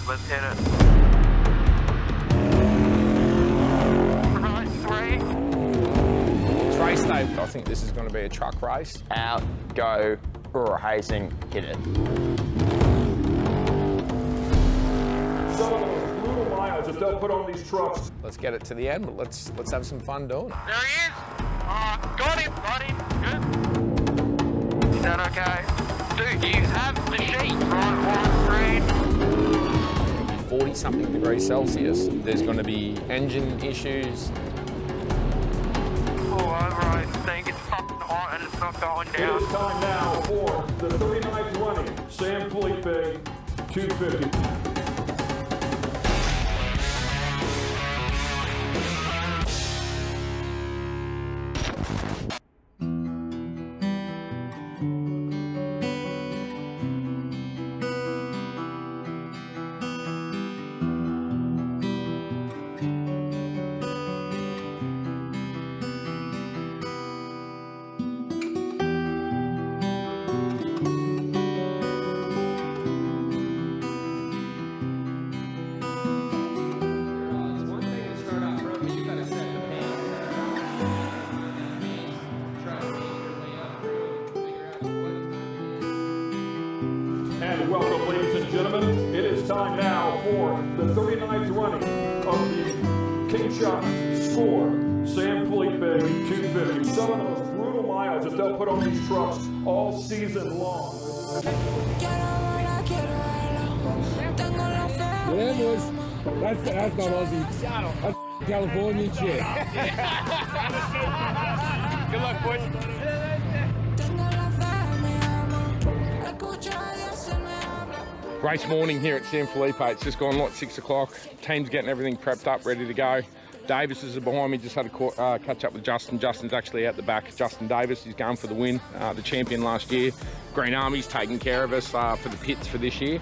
let's hit it. Right, 3. Race day. I think this is going to be a truck race. Out, go, racing, hit it. Some of those brutal miles that they'll put on these trucks. Let's get it to the end, but let's have some fun doing it. There he is. Got him. Good. Is that okay? Dude, you have the sheet. Right, 40-something degrees Celsius. There's going to be engine issues. Pull over, I think it's fucking hot and it's not going down. It is time now for the 39th running San Felipe 250. And welcome, ladies and gentlemen. It is time now for the 39th running of the King Shot SCORE San Felipe 250. Some of those brutal miles that they'll put on these trucks all season long. Yeah, boys. That's not Aussie. That's Californian shit. Good luck, boys. Race morning here at San Felipe. It's just gone like 6 o'clock. Team's getting everything prepped up, ready to go. Davis is behind me, just had a catch up with Justin. Justin's actually out the back. Justin Davis, he's going for the win, the champion last year. Green Army's taking care of us for the pits for this year.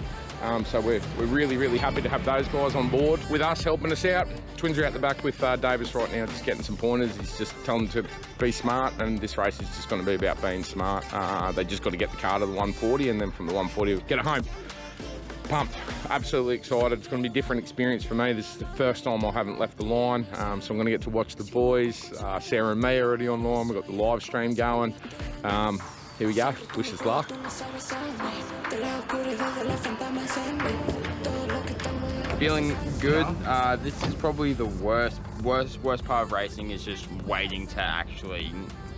So we're really, really happy to have those guys on board with us, helping us out. Twins are out the back with Davis right now, just getting some pointers. He's just telling them to be smart, and this race is just going to be about being smart. They just got to get the car to the 140, and then from the 140, get it home. Pumped, absolutely excited. It's going to be a different experience for me. This is the first time I haven't left the line, so I'm going to get to watch the boys. Sarah and me are already online. We've got the live stream going. Here we go. Wish us luck. Feeling good. This is probably the worst part of racing is just waiting to actually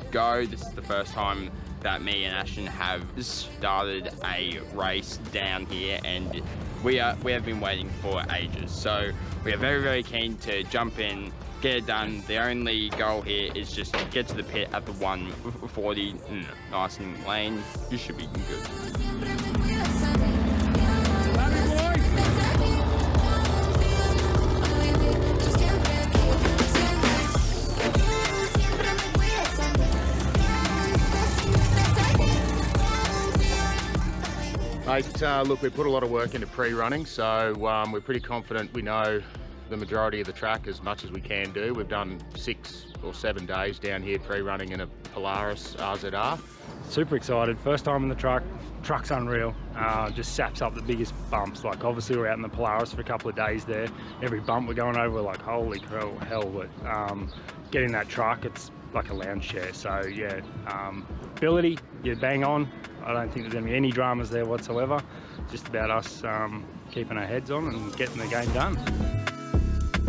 go. This is the first time that me and Ashton have started a race down here, and we have been waiting for ages. So we are very, very keen to jump in, get it done. The only goal here is just to get to the pit at the 140, nice and lane. You should be good. Mate, look, we put a lot of work into pre-running, so we're pretty confident we know the majority of the track as much as we can do. We've done 6 or 7 days down here pre-running in a Polaris RZR. Super excited, first time in the truck. Truck's unreal, just saps up the biggest bumps. Like obviously we're out in the Polaris for a couple of days there. Every bump we're going over, we're like holy hell, but getting that truck, it's like a lounge chair. So yeah, ability, yeah, bang on. I don't think there's going to be any dramas there whatsoever. Just about us keeping our heads on and getting the game done.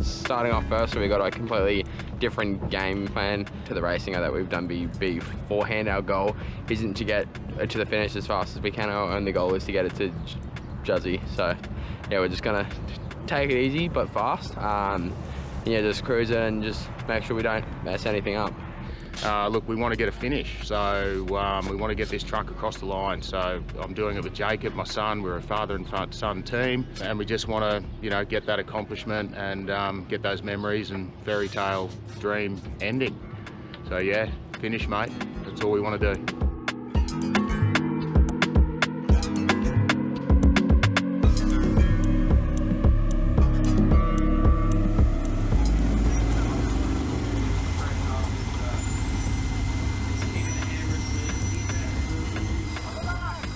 Starting off first, we got a completely different game plan to the racing that we've done beforehand. Our goal isn't to get to the finish as fast as we can. Our only goal is to get it to Juzzy. So yeah, we're just going to take it easy but fast. Yeah, just cruise it and just make sure we don't mess anything up. Look, we want to get a finish, so we want to get this truck across the line. So I'm doing it with Jacob, my son. We're a father and son team, and we just want to, get that accomplishment and get those memories and fairy tale dream ending. So yeah, finish, mate. That's all we want to do.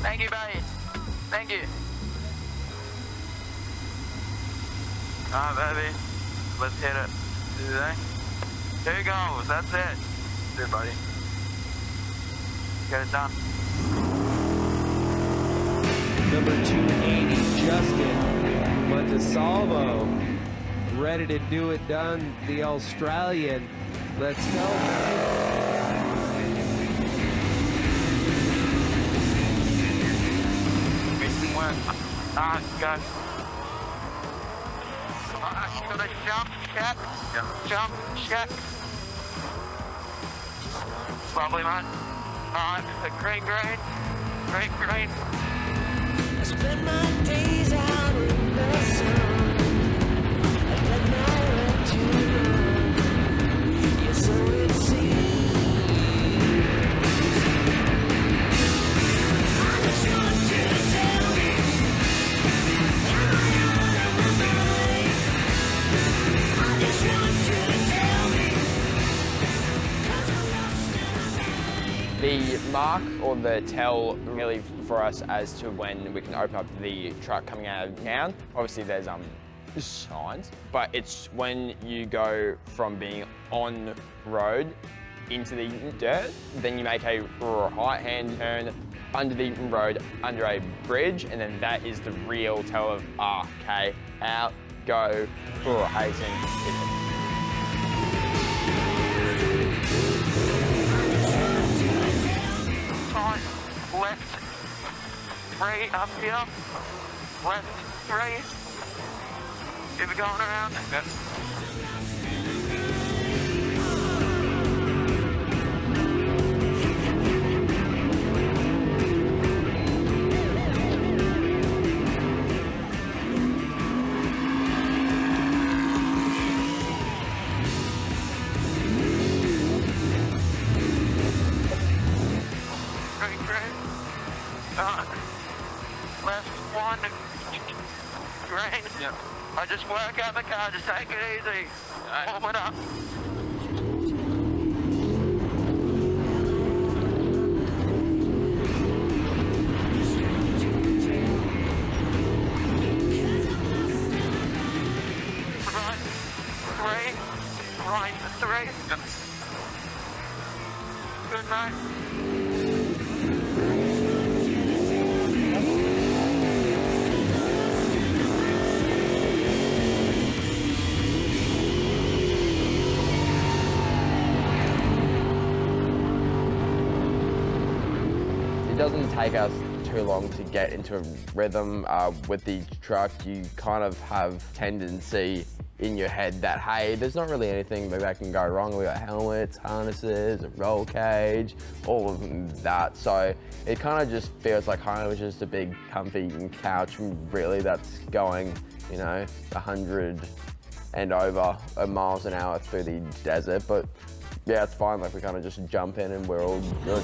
Thank you, buddy. Thank you. Alright, baby. Let's hit it. 2 goals, that's it. Good, buddy. Get it done. Number 280, Justin Montesalvo, ready to do it done, the Australian. Let's go. Missing work. Go. Gonna jump, check. Jump, check. Lovely, mate. Alright, green. I spend my days out in the sun. I got nowhere to run. Yeah, so it seems. I just want you to tell me, am I out of my mind? I just want you to tell me, 'cause I'm lost in my mind. The mark or the tell really for us as to when we can open up the truck coming out of town. Obviously there's signs, but it's when you go from being on road into the dirt, then you make a right-hand turn under the road, under a bridge, and then that is the real tell of, okay, out, go, hasten, hit it. Right, left 3 up here, left 3. Keep it going around. Yep. Left 1, green. Yep. I just work out the car, just take it easy. Warm it up. Right 3. Yep. Good night. It doesn't take us too long to get into a rhythm with the truck. You kind of have tendency in your head that, hey, there's not really anything that can go wrong. We got helmets, harnesses, a roll cage, all of that. So it kind of just feels like home is just a big comfy couch, really, that's going, 100 and over miles an hour through the desert. But yeah, it's fine. Like, we kind of just jump in and we're all good.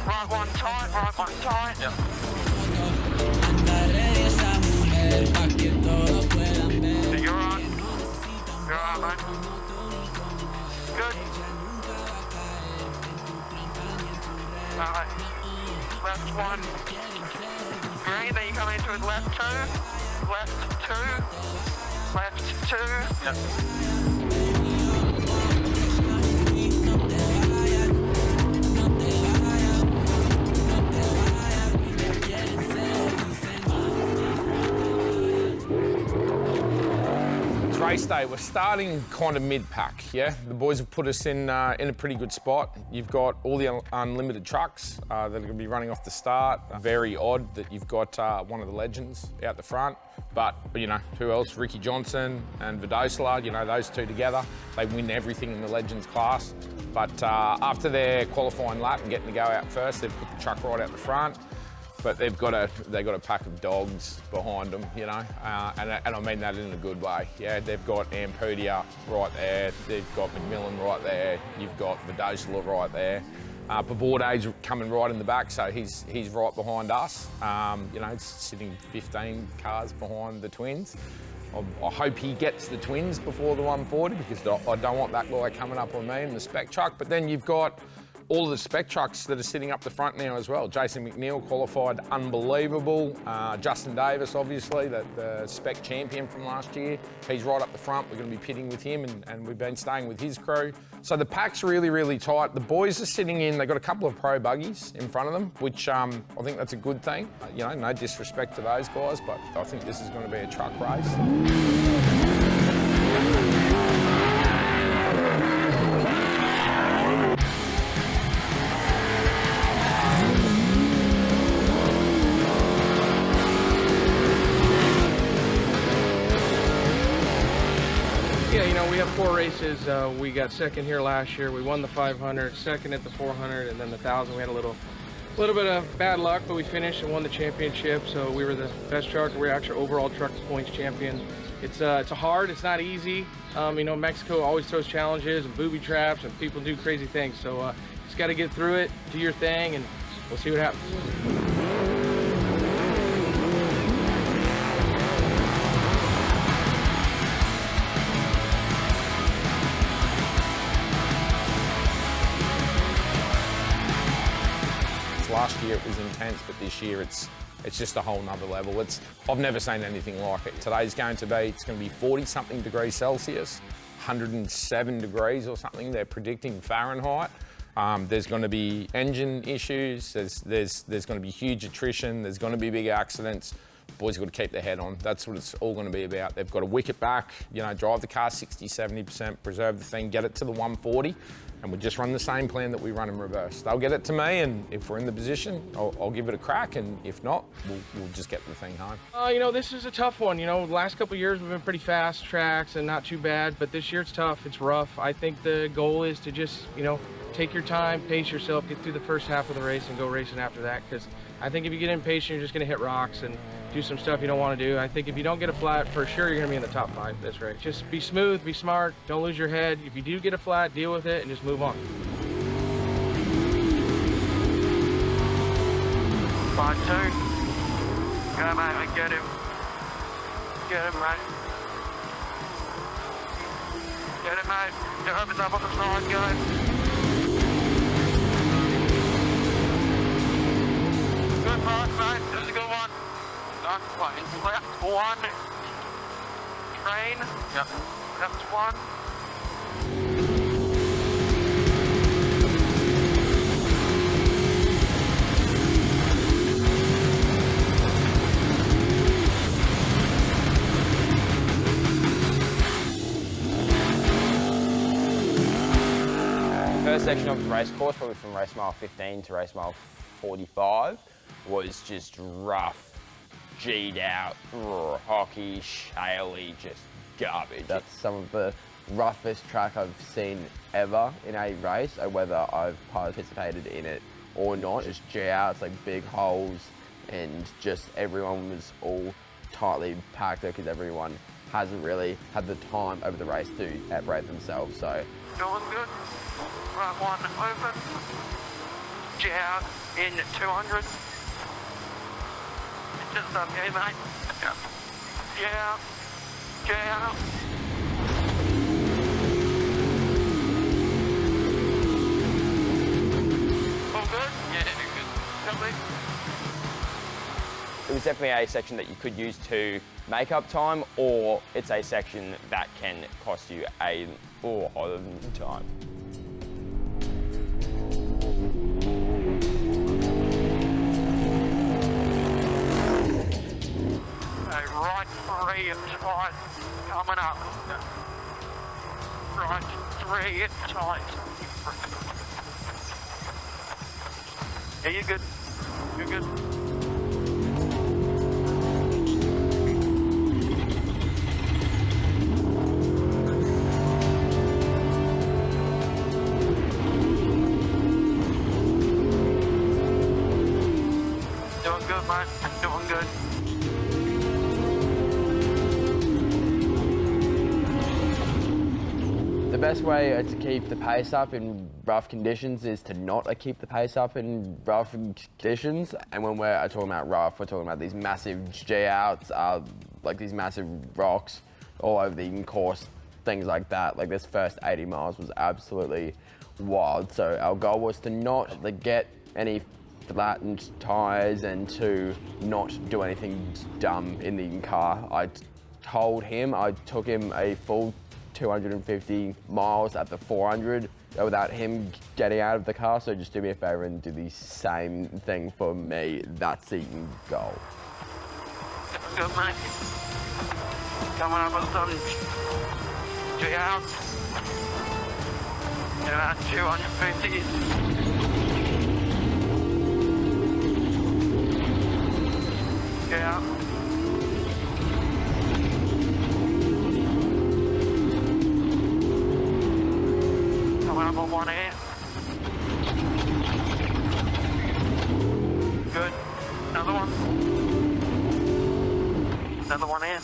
Right one tight. Yep. So you're on. You're on, mate. Good. Alright. Left 1. Green, then you come into it. Left 2. Left 2. Left 2. Yep. Race day, we're starting kind of mid-pack, yeah? The boys have put us in a pretty good spot. You've got all the unlimited trucks that are going to be running off the start. Very odd that you've got one of the legends out the front, but who else? Ricky Johnson and Vidosla, those two together, they win everything in the legends class. But after their qualifying lap and getting to go out first, they've put the truck right out the front. But they've got a pack of dogs behind them, and I mean that in a good way. Yeah, they've got Ampudia right there, they've got McMillan right there, you've got Vidosla right there. Pavorde's coming right in the back, so he's right behind us. It's sitting 15 cars behind the twins. I hope he gets the twins before the 140 because I don't want that guy coming up on me in the spec truck. But then you've got all of the spec trucks that are sitting up the front now as well. Jason McNeil qualified unbelievable. Justin Davis, obviously, the spec champion from last year. He's right up the front. We're going to be pitting with him and we've been staying with his crew. So the pack's really, really tight. The boys are sitting in, they've got a couple of pro buggies in front of them, which I think that's a good thing. You know, no disrespect to those guys, but I think this is going to be a truck race. Yeah, you know, we have 4 races. We got second here last year. We won the 500, second at the 400, and then the 1,000. We had a little bit of bad luck, but we finished and won the championship. So we were the best truck. We're actually overall truck points champion. It's hard. It's not easy. You know, Mexico always throws challenges and booby traps, and people do crazy things. So just got to get through it, do your thing, and we'll see what happens. Last year it was intense, but this year it's just a whole nother level. I've never seen anything like it. Today's going to be 40-something degrees Celsius, 107 degrees or something they're predicting Fahrenheit. There's going to be engine issues, there's going to be huge attrition, there's going to be big accidents. Boys have got to keep their head on. That's what it's all going to be about. They've got to wick it back, you know, drive the car 60, 70%, preserve the thing, get it to the 140, and we'll just run the same plan that we run in reverse. They'll get it to me, and if we're in the position, I'll give it a crack, and if not, we'll just get the thing home. You know, this is a tough one. You know, the last couple of years we've been pretty fast tracks and not too bad, but this year it's tough, it's rough. I think the goal is to just, you know, take your time, pace yourself, get through the first half of the race and go racing after that, because I think if you get impatient, you're just going to hit rocks and do some stuff you don't want to do. I think if you don't get a flat, for sure you're going to be in the top 5 this race. Just be smooth, be smart, don't lose your head. If you do get a flat, deal with it and just move on. 5-2. Go, mate, get him. Get him, mate. Get him, mate. Get opens up on the side, go. Good pass, mate. This is a good one. Nice one. Left one. Train. Yep. Left one. First section of the race course, probably from race mile 15 to race mile 45, was just rough, G'd out, hockey, shaley, just garbage. That's some of the roughest track I've seen ever in a race, whether I've participated in it or not. Just G-outs, like big holes, and just everyone was all tightly packed there because everyone hasn't really had the time over the race to separate themselves. So Doing good. Right one open. J-out in 200. Just up here, mate. Yeah. J-out. All good? Yeah, good. Lovely. It was definitely a section that you could use to make up time, or it's a section that can cost you a lot of time. Right 3 tight, coming up. Right 3 tight. Yeah, you're good. You're good. Doing good, mate. Doing good. the best way to keep the pace up in rough conditions is to not keep the pace up in rough conditions. And when we're talking about rough, we're talking about these massive G-outs, like these massive rocks all over the course, things like that. Like this first 80 miles was absolutely wild. So our goal was to not get any flattened tires and to not do anything dumb in the car. I told him, I took him a full 250 miles at the 400 without him getting out of the car, so just do me a favor and do the same thing for me. That's the goal. Good, mate. Coming up with some G out. About 250. Get out. Coming up on 1 air. Good. Another one. Another 1 air.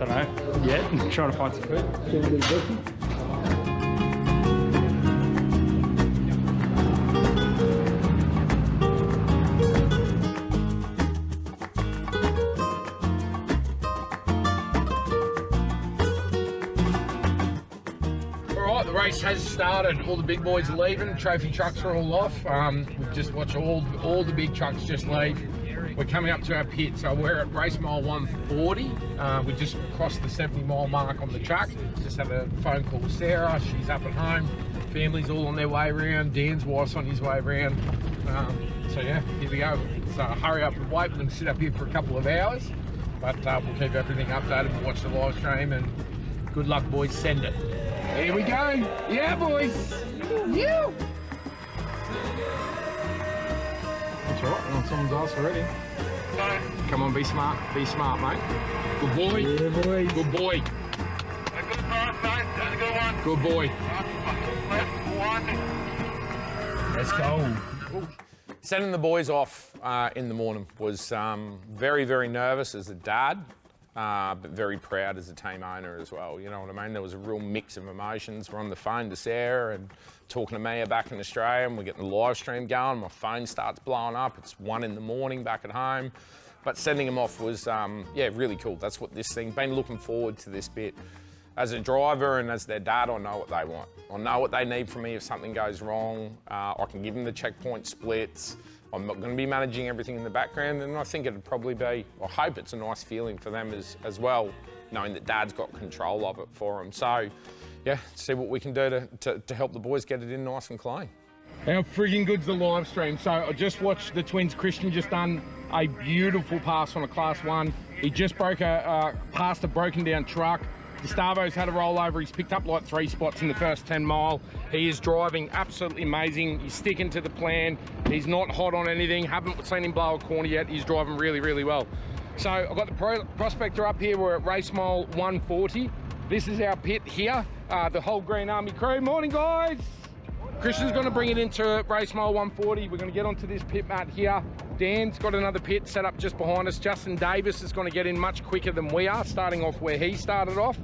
Don't know yet. I'm trying to find some food. Alright, the race has started. All the big boys are leaving. Trophy trucks are all off. We've just watched all the big trucks just leave. We're coming up to our pit, so we're at race mile 140. We just crossed the 70-mile mark on the track. Just had a phone call with Sarah. She's up at home. Family's all on their way around. Dan's wife's on his way around. So yeah, here we go. So hurry up and wait. We're going to sit up here for a couple of hours, but we'll keep everything updated. We'll watch the live stream, and good luck, boys. Send it. Here we go. Yeah, boys. You. That's right. We're on someone's ass already. Come on, be smart, mate. Good boy. Yeah, boy. Good boy. A good pass, mate. That's a good one. Good boy. Left one. Let's go. Sending the boys off in the morning was very, very nervous as a dad, but very proud as a team owner as well. You know what I mean? There was a real mix of emotions. We're on the phone to Sarah and talking to Mia back in Australia, and we're getting the live stream going. My phone starts blowing up. It's 1 in the morning back at home. But sending them off was, yeah, really cool. That's what this thing, been looking forward to this bit. As a driver and as their dad, I know what they want. I know what they need from me if something goes wrong. I can give them the checkpoint splits. I'm not going to be managing everything in the background, and I think it'd probably be, I hope it's a nice feeling for them as well, knowing that Dad's got control of it for them. So, yeah, see what we can do to help the boys get it in nice and clean. How frigging good's the live stream? So I just watched the twins. Christian just done a beautiful pass on a Class 1. He just broke past a broken down truck. Gustavo's had a rollover. He's picked up like 3 spots in the first 10 mile. He is driving absolutely amazing. He's sticking to the plan. He's not hot on anything. Haven't seen him blow a corner yet. He's driving really, really well. So I've got the prospector up here. We're at race mile 140. This is our pit here. The whole Green Army crew. Morning, guys. Christian's going to bring it into race mile 140. We're going to get onto this pit mat here. Dan's got another pit set up just behind us. Justin Davis is going to get in much quicker than we are, starting off where he started off.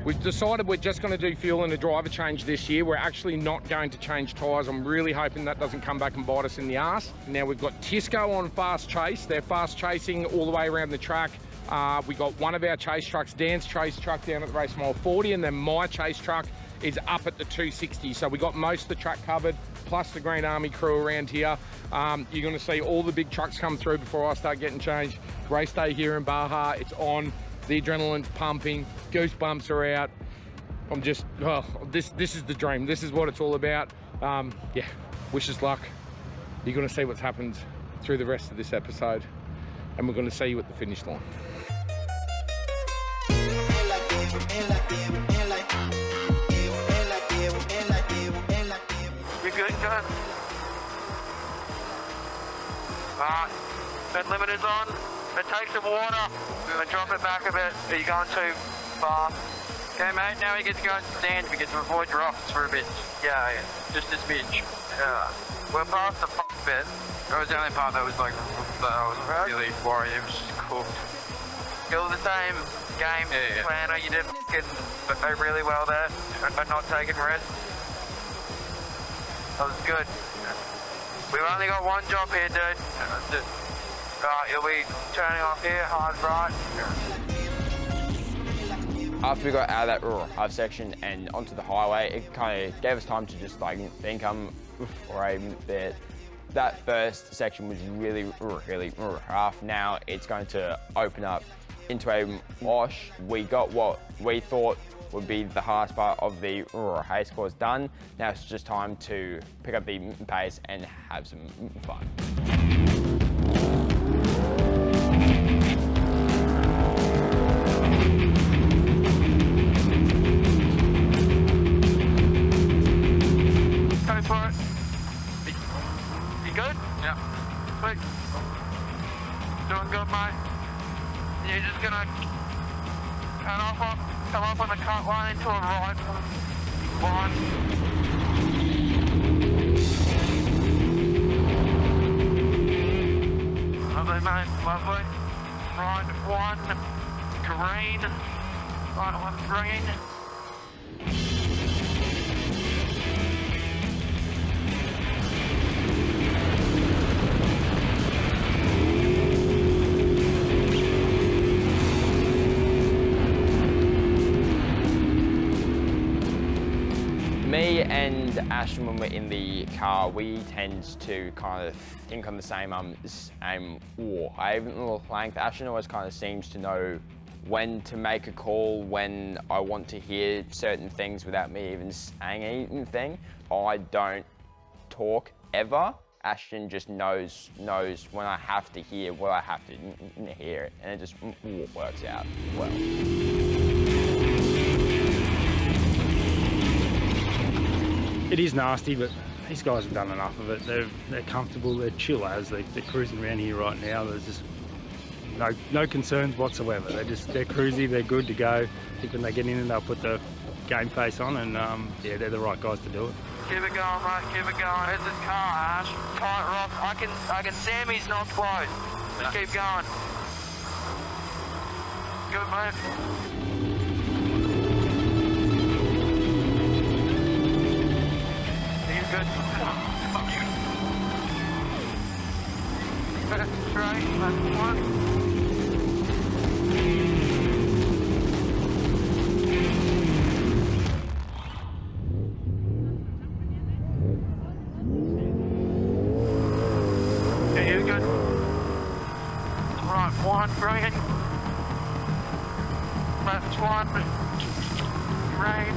We've decided we're just going to do fuel and a driver change this year. We're actually not going to change tyres. I'm really hoping that doesn't come back and bite us in the arse. Now we've got Tisco on fast chase. They're fast chasing all the way around the track. We got one of our chase trucks, Dan's chase truck down at race mile 40, and then my chase truck is up at the 260. So we got most of the track covered, plus the Green Army crew around here. You're going to see all the big trucks come through before I start getting changed. Race day here in Baja, it's on. The adrenaline's pumping, goosebumps are out. I'm just, oh, this is the dream. This is what it's all about. Yeah, wish us luck. You're going to see what's happened through the rest of this episode, and we're going to see you at the finish line. You good, John? Alright, That limiter's on. It takes some water. And drop it back a bit. Are you going too far? Okay, mate, now we get to go and stand. We get to avoid rocks for a bit. Yeah, just this bit. Yeah. We're past the bit. That was the only part that was like, that I was really worried. It was just cooked. Still the same game planner. You did really well there, but not taking risks. That was good. We've only got one job here, dude. You'll be turning off here, hard right. After we got out of that hard section and onto the highway, it kind of gave us time to just like think for a bit. That first section was really rough. Now it's going to open up into a wash. We got what we thought would be the hardest part of the race course done. Now it's just time to pick up the pace and have some fun. Go for it. You good? Yeah. Quick. Doing good, mate. You're just gonna come off on the cut line into a right one. Lovely, mate, lovely. Right one, green. Right one, green. Me and Ashton, when we're in the car, we tend to kind of think on the same wavelength. Ashton always kind of seems to know when to make a call, when I want to hear certain things without me even saying anything. I don't talk ever. Ashton just knows when I have to hear what I have to hear, and it just works out well. It is nasty, but these guys have done enough of it. They're comfortable, they're chill as they're cruising around here right now. There's just no concerns whatsoever. They're cruisy, they're good to go. I think when they get in and they'll put the game face on, and yeah, they're the right guys to do it. Keep it going, mate, keep it going. There's this car, Ash. Tight rock. I can Sammy's not close. Just keep going. Good, mate. Good. Fuck you. Right, left one. Yeah, you're good. Right, one, green. Left one, green.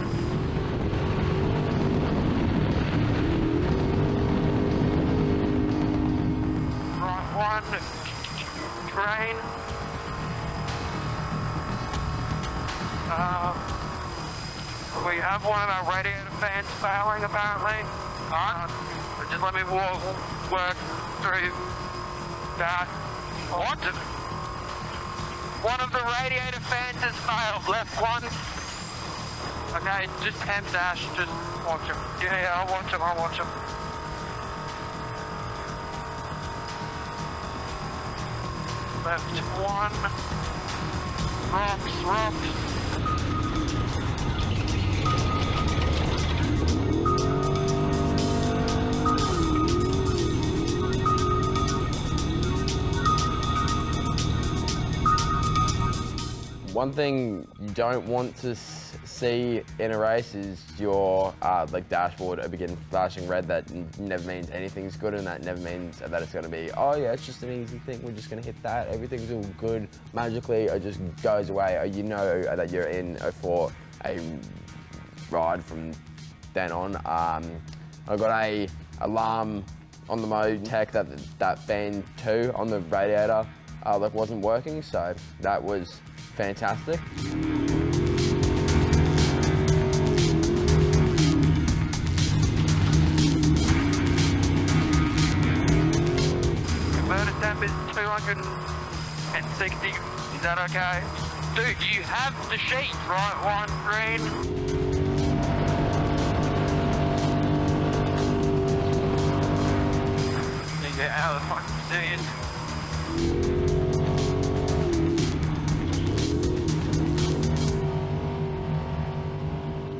One, train. We have one of our radiator fans failing apparently. Just let me work through that. What? One of the radiator fans has failed. Left one. Okay, just temp dash. Just watch him. Yeah, I'll watch him. Left one. Rocks. One thing you don't want to see in a race is your like dashboard begin flashing red. That never means anything's good, and that never means that it's going to be, oh yeah, it's just an easy thing, we're just going to hit that, everything's all good magically. It just goes away. You know that you're in for a ride from then on. I got a alarm on the mode tech that fan 2 on the radiator like wasn't working, so that was fantastic. Converter temp is 260. Is that okay? Dude, you have the sheet, right? One green. Get out of the fucking scene.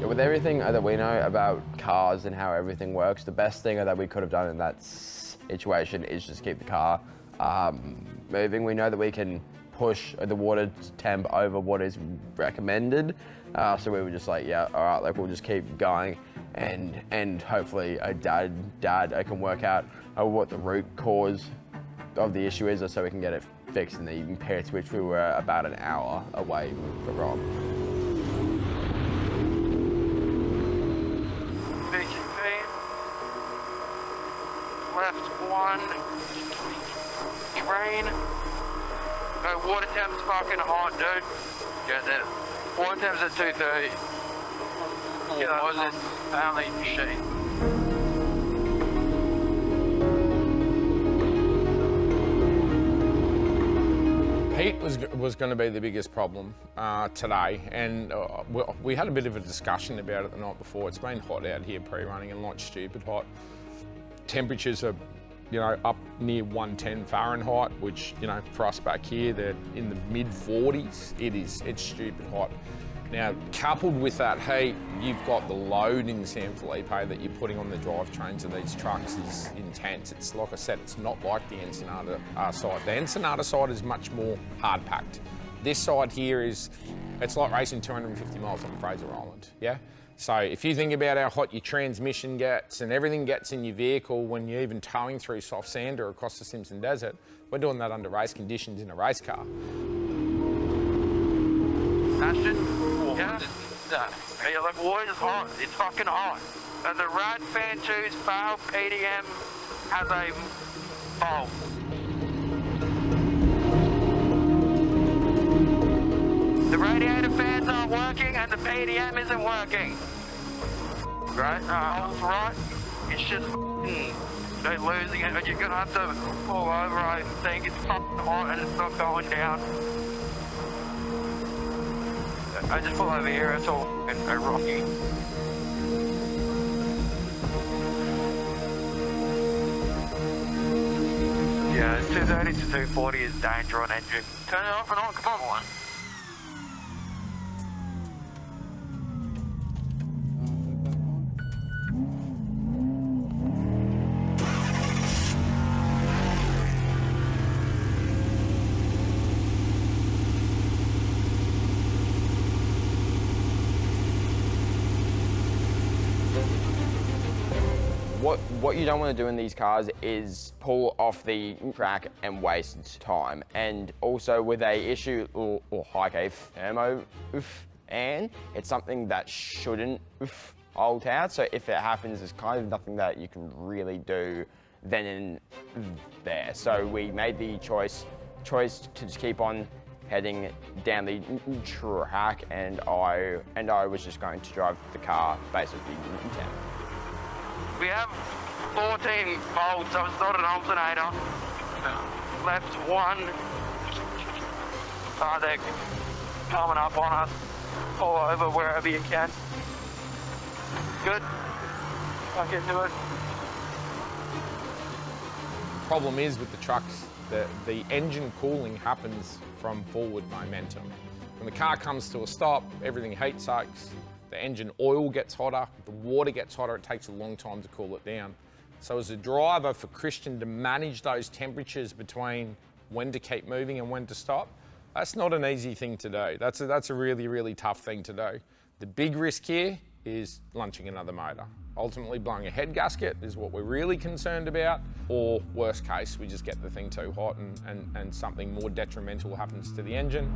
With everything that we know about cars and how everything works, the best thing that we could have done in that situation is just keep the car moving. We know that we can push the water temp over what is recommended, so we were just like, yeah, all right, like we'll just keep going, and hopefully dad can work out what the root cause of the issue is, so we can get it fixed in the pits, which we were about an hour away from. Left one, train. No, water temp's fucking hot, dude. Get that. Water temp's at 230. Yeah, was it only shit. Heat was going to be the biggest problem today, and we had a bit of a discussion about it the night before. It's been hot out here pre-running and like stupid hot. Temperatures are, you know, up near 110 Fahrenheit, which, you know, for us back here, they're in the mid 40s. It's stupid hot. Now, coupled with that heat, you've got the load in San Felipe that you're putting on the drivetrains of these trucks is intense. It's like I said, it's not like the Ensenada side. The Ensenada side is much more hard packed. This side here it's like racing 250 miles on Fraser Island, yeah? So if you think about how hot your transmission gets and everything gets in your vehicle when you're even towing through soft sand or across the Simpson Desert, we're doing that under race conditions in a race car. Ashton? Yeah? Yeah, like water is hot. It's fucking hot. And the rad fan 2's failed PDM has a fault. The radiator fans aren't working and the PDM isn't working. Right? All's right. It's just they're losing it. You're gonna have to pull over, I think. It's fucking hot and it's not going down. I just pull over here, it's all rocky. Yeah, 230 to 240 is danger on engine. Turn it off and on, come on. What you don't want to do in these cars is pull off the track and waste time. And also with a issue or like a thermo and it's something that shouldn't hold out. So if it happens, there's kind of nothing that you can really do then and there. So we made the choice to just keep on heading down the track, and I was just going to drive the car basically down. We have 14 volts, so it's not an alternator. Left one. They're coming up on us. Pull over wherever you can. Good. I'll get to it. Problem is with the trucks, the engine cooling happens from forward momentum. When the car comes to a stop, everything heat soaks. The engine oil gets hotter, the water gets hotter, it takes a long time to cool it down. So as a driver, for Christian to manage those temperatures between when to keep moving and when to stop, that's not an easy thing to do. That's a really, really tough thing to do. The big risk here is launching another motor. Ultimately, blowing a head gasket is what we're really concerned about, or worst case, we just get the thing too hot and something more detrimental happens to the engine.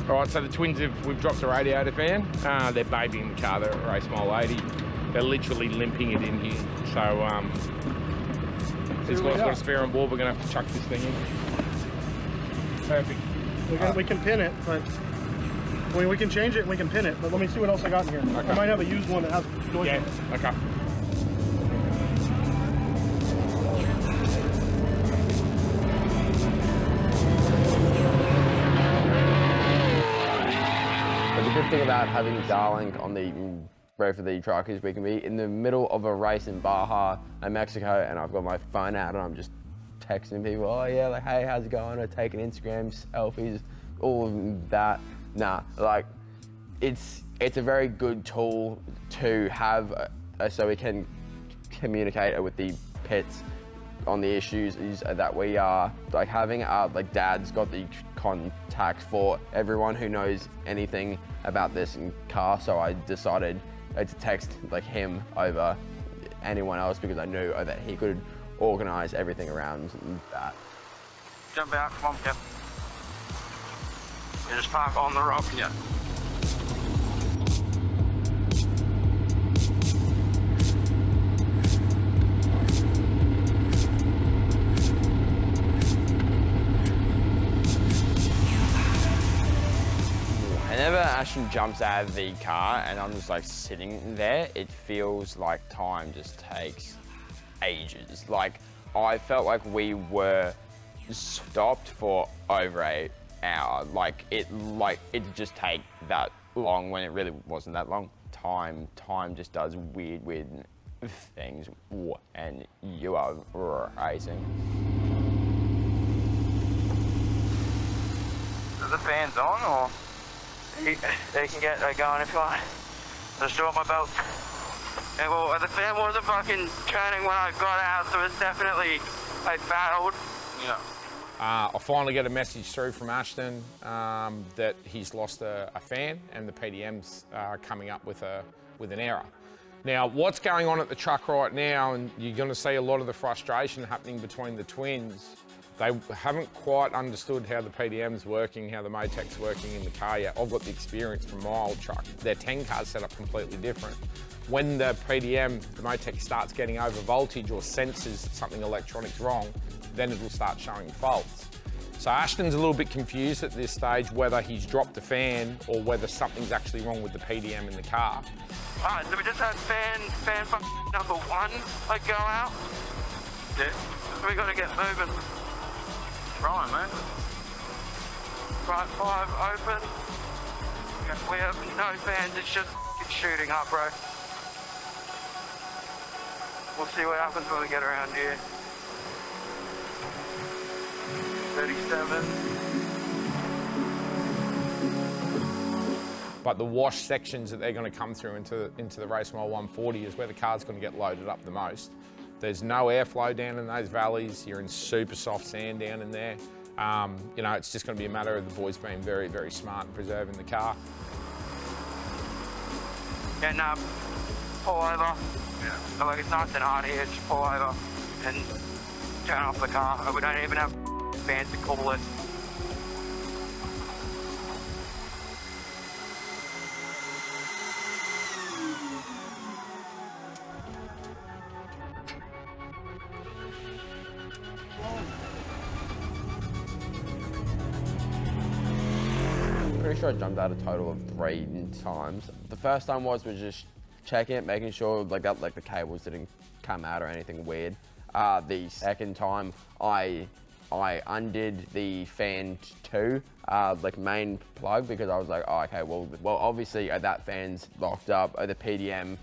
All right, so the twins we've dropped the radiator fan. They're babying the car. They're at race mile 80. They're literally limping it in here. So these guys got a spare on board. We're gonna have to chuck this thing in. Perfect. We can pin it, but I mean, we can change it and we can pin it, but let me see what else I got in here. Okay. I might have a used one that has joints. Yeah, in it. okay. But the good thing about having Darlink on the roof of the truck is we can be in the middle of a race in Baja, in Mexico, and I've got my phone out and I'm just texting people, oh yeah, like, hey, how's it going? Or taking Instagram selfies, all of that. Nah, like, it's a very good tool to have so we can communicate with the pits on the issues is that we are like having like Dad's got the contacts for everyone who knows anything about this in car, so I decided to text like him over anyone else because I knew that he could organize everything around that. Jump out, come on, Jeff. You just park on the rock, yeah. Whenever Ashton jumps out of the car and I'm just like sitting there, it feels like time just takes ages. Like, I felt like we were stopped for over an hour. Like it just take that long when it really wasn't that long. Time just does weird things and you are racing. Are the fans on, or they can get going if you want? Just drop my belt. And well, the fan wasn't fucking turning when I got out, so it's definitely like battled. Yeah. I finally get a message through from Ashton that he's lost a fan and the PDM's coming up with an error. Now, what's going on at the truck right now, and you're going to see a lot of the frustration happening between the twins. They haven't quite understood how the PDM's working, how the Motec's working in the car yet. I've got the experience from my old truck. Their 10 car's set up completely different. When the PDM, the Motec, starts getting over voltage or senses that something electronic's wrong, then it'll start showing faults. So Ashton's a little bit confused at this stage whether he's dropped the fan or whether something's actually wrong with the PDM in the car. Alright, so we just had fan number 1 like go out. Yeah. We gotta get moving. Right, man. Right 5 open. We have no fans, it's just shooting up, bro. We'll see what happens when we get around here. 37. But the wash sections that they're going to come through into the race mile 140 is where the car's going to get loaded up the most. There's no airflow down in those valleys. You're in super soft sand down in there. You know, it's just going to be a matter of the boys being very, very smart and preserving the car. And pull over. Yeah. So like it's nice and hard here, just pull over and turn off the car. We don't even have fans to cool it. Pretty sure I jumped out a total of 3 times. The first time was just checking it, making sure like the cables didn't come out or anything weird. The second time I undid the fan 2, like main plug, because I was like, oh, okay, well obviously that fan's locked up. The PDM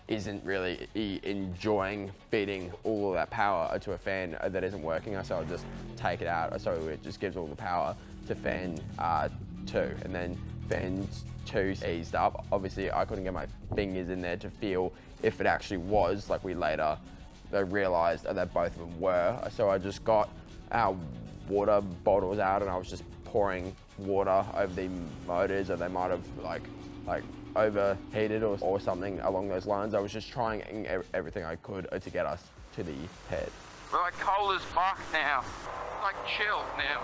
isn't really enjoying feeding all of that power to a fan that isn't working, so I'll just take it out, so it just gives all the power to fan 2, and then fan 2 eased up. Obviously, I couldn't get my fingers in there to feel if it actually was, like we later realized that both of them were. So I just got our water bottles out and I was just pouring water over the motors, or they might have like overheated or something along those lines. I was just trying everything I could to get us to the pit. We're like cold as fuck now. Like chilled now.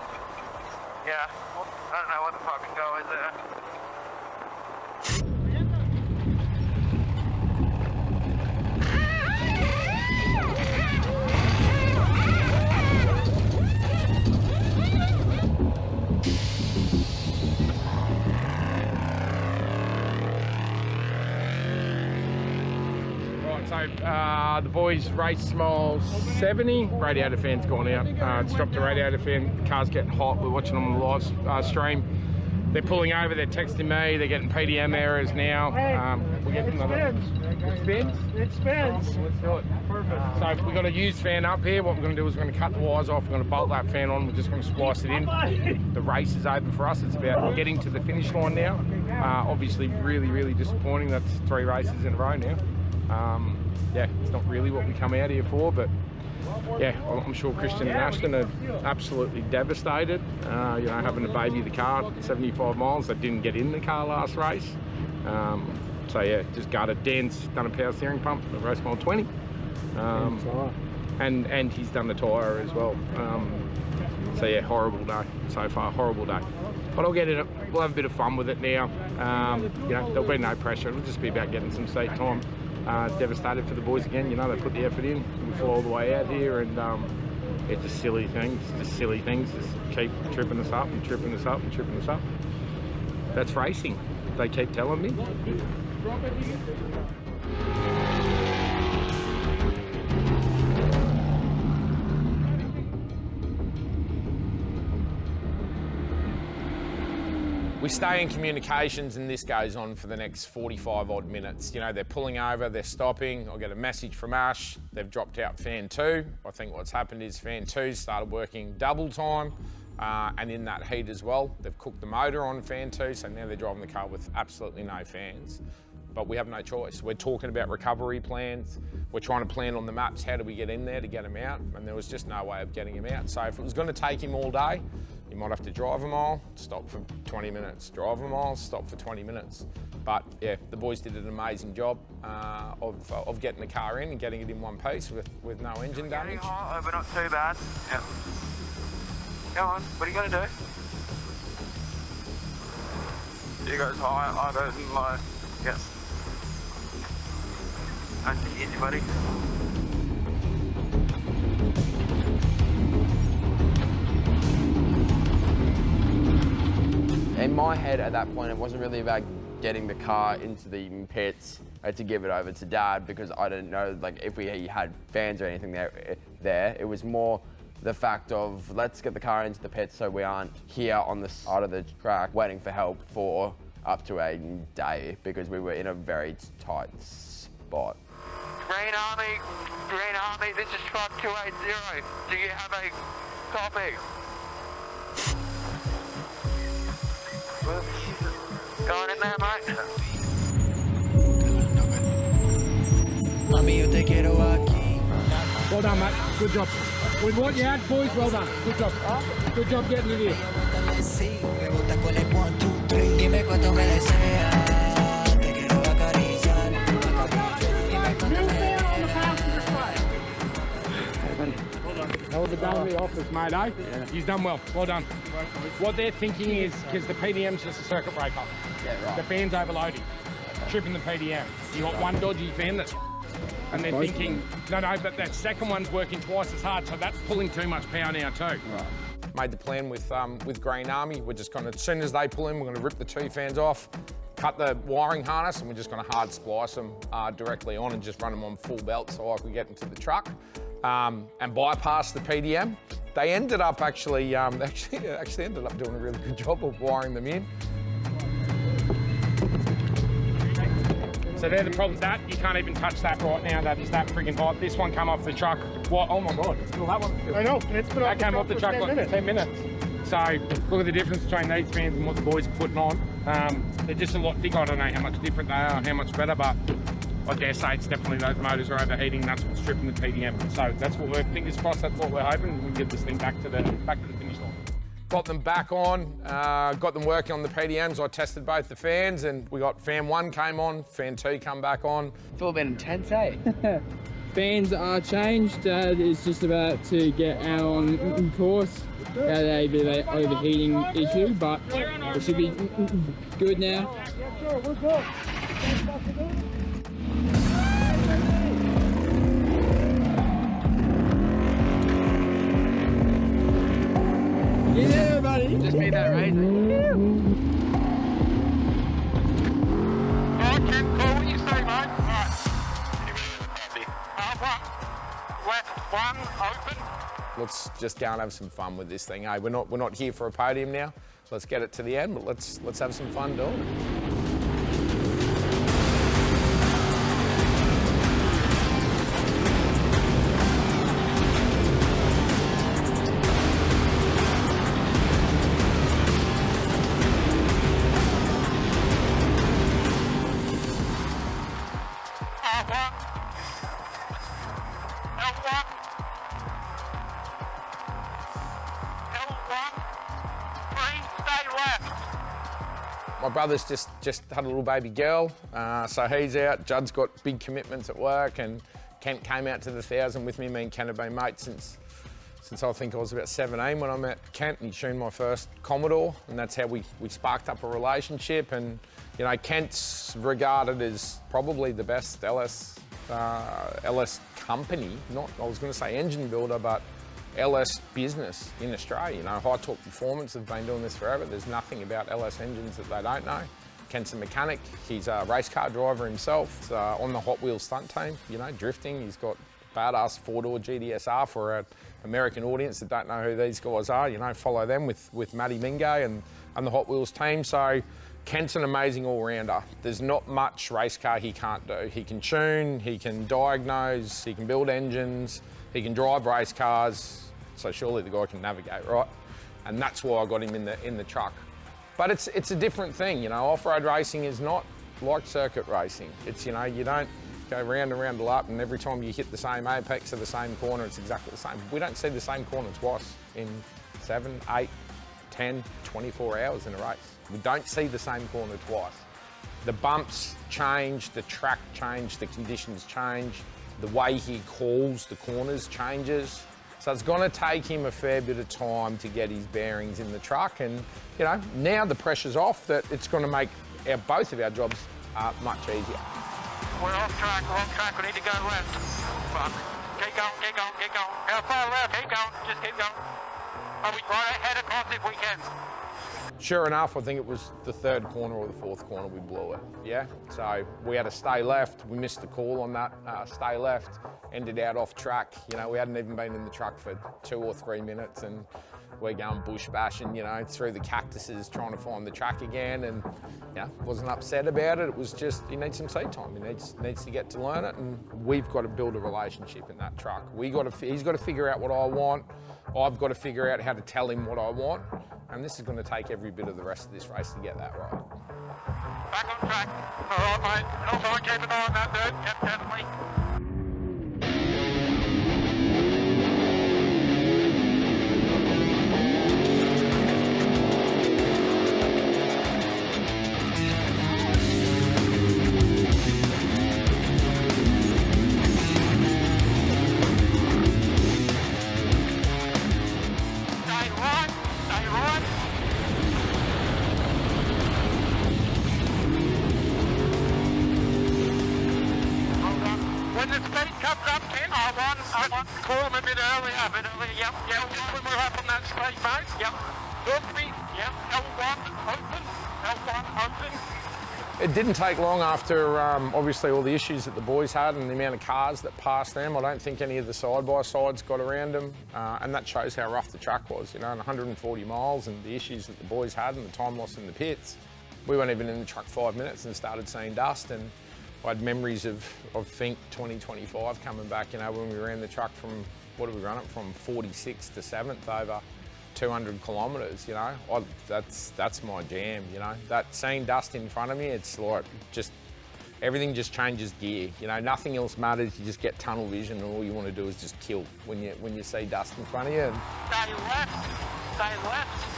Yeah, I don't know what the fucking go is there. So the boys raced mile 70. Radiator fan's gone out. It's dropped the radiator fan. The car's getting hot. We're watching them on the live stream. They're pulling over. They're texting me. They're getting PDM errors now. We're getting another. It spins. It spins. Let's do it. Perfect. So we've got a used fan up here. What we're going to do is we're going to cut the wires off. We're going to bolt that fan on. We're just going to splice it in. The race is over for us. It's about getting to the finish line now. Obviously, really, really disappointing. That's 3 races in a row now. Yeah, it's not really what we come out here for, but yeah, I'm sure Christian and Ashton are absolutely devastated. You know, having to baby the car at 75 miles. They didn't get in the car last race. So yeah, just gutted. Dan's done a power steering pump at race mile 20. And he's done the tyre as well. So yeah, horrible day so far, horrible day. But I'll get it. We'll have a bit of fun with it now. You know, there'll be no pressure. It'll just be about getting some seat time. Devastated for the boys again. You know, they put the effort in. We flew all the way out here, and it's just silly things. Just keep tripping us up and tripping us up and tripping us up. That's racing. They keep telling me. We stay in communications, and this goes on for the next 45 odd minutes. You know, they're pulling over, they're stopping. I'll get a message from Ash. They've dropped out fan 2. I think what's happened is fan 2 started working double time, and in that heat as well, they've cooked the motor on fan 2, so now they're driving the car with absolutely no fans. But we have no choice. We're talking about recovery plans. We're trying to plan on the maps, how do we get in there to get him out? And there was just no way of getting him out. So if it was going to take him all day, you might have to drive a mile, stop for 20 minutes, drive a mile, stop for 20 minutes. But yeah, the boys did an amazing job of getting the car in and getting it in one piece with no engine damage. Hot, but not too bad. Yeah. Come on, what are you going to do? You goes high, I goes low. Yes. Nice to get you, buddy. In my head at that point, it wasn't really about getting the car into the pits to give it over to Dad, because I didn't know like if we had fans or anything there. It was more the fact of let's get the car into the pits so we aren't here on the side of the track waiting for help for up to a day, because we were in a very tight spot. Green Army, this is truck 280. Do you have a copy? Going in there, mate. Well done, mate. Good job. With what you had, boys, well done. Good job. Good job getting it here. That was a day in the office, mate, eh? Yeah. He's done well. Well done. What they're thinking is, because the PDM's just a circuit breaker. Yeah, right. The fan's overloading, tripping the PDM. You got one dodgy fan that's and they're thinking, no, but that second one's working twice as hard, so that's pulling too much power now too. Right. Made the plan with Green Army. We're just going to, as soon as they pull in, we're going to rip the 2 fans off, cut the wiring harness, and we're just going to hard splice them directly on and just run them on full belt so I can get into the truck and bypass the PDM. They ended up actually ended up doing a really good job of wiring them in. So they're the problems that you can't even touch that right now. That is that friggin' hot. This one came off the truck. What? Oh my God! Well, that one. I know. That came off the truck like 10 minutes. So look at the difference between these fans and what the boys are putting on. They're just a lot thicker. I don't know how much different they are, how much better, but I dare say it's definitely those motors are overheating. That's what's tripping the PDM. So that's what we're, fingers crossed, that's what we're hoping. We can get this thing back to the finish line. Got them back on, got them working on the PDMs. I tested both the fans, and we got fan 1 came on, fan 2 come back on. It's all been intense, eh? Fans are changed. It's just about to get out on course. Had a bit of an overheating issue, but it should be good now. We're good. Yeah, buddy. Just made that right. Alright, Ken, call what you say, mate. Alright. L1, open. Let's just go and have some fun with this thing. Hey, we're not here for a podium now. Let's get it to the end, but let's have some fun doing it. My brother's just had a little baby girl, so he's out. Judd's got big commitments at work, and Kent came out to the 1,000 with me. Me and Kent have been mates since I think I was about 17 when I met Kent, and he tuned my first Commodore, and that's how we sparked up a relationship. And you know, Kent's regarded as probably the best LS company, not, I was going to say engine builder, but LS business in Australia. You know, High Torque Performance have been doing this forever. There's nothing about LS engines that they don't know. Kent's a mechanic. He's a race car driver himself. He's on the Hot Wheels stunt team, you know, drifting. He's got badass four-door GDSR for an American audience that don't know who these guys are. You know, follow them with Matty Mingay and the Hot Wheels team. So Kent's an amazing all-rounder. There's not much race car he can't do. He can tune, he can diagnose, he can build engines, he can drive race cars. So surely the guy can navigate, right? And that's why I got him in the truck. But it's a different thing, you know. Off-road racing is not like circuit racing. It's, you know, you don't go round and round a lap, and every time you hit the same apex of the same corner, it's exactly the same. We don't see the same corner twice in 7, 8, 10, 24 hours in a race. We don't see the same corner twice. The bumps change, the track change, the conditions change, the way he calls the corners changes. So it's going to take him a fair bit of time to get his bearings in the truck, and you know, now the pressure's off, that it's going to make both of our jobs much easier. We're off track, we need to go left. Fuck. Keep going. How far left? Keep going, just keep going. I'll be right ahead across if we can. Sure enough, I think it was the 3rd corner or the 4th corner we blew it, yeah? So we had to stay left. We missed the call on that, stay left, ended out off track. You know, we hadn't even been in the truck for 2 or 3 minutes, and we're going bush bashing, you know, through the cactuses, trying to find the track again, and, you know, wasn't upset about it. It was just, he needs some seat time. He needs to get to learn it, and we've got to build a relationship in that truck. He's got to figure out what I want. I've got to figure out how to tell him what I want, and this is going to take every bit of the rest of this race to get that right. Back on track. All right, mate. And also keep an eye on that dude. Yep, definitely. Call him a bit earlier, yep, just when we're up on that straight, mate, yep. Look me, yep, L1 open. It didn't take long after, obviously, all the issues that the boys had and the amount of cars that passed them. I don't think any of the side-by-sides got around them, and that shows how rough the track was, you know, and 140 miles and the issues that the boys had and the time lost in the pits. We weren't even in the truck 5 minutes and started seeing dust, and I had memories of Think 2025 coming back, you know, when we ran the truck from, what did we run it from, 46th to 7th over 200 kilometres, you know. That's my jam, you know. That seeing dust in front of me, it's like just, everything just changes gear, you know. Nothing else matters, you just get tunnel vision, and all you want to do is just kill when you see dust in front of you. And Stay left.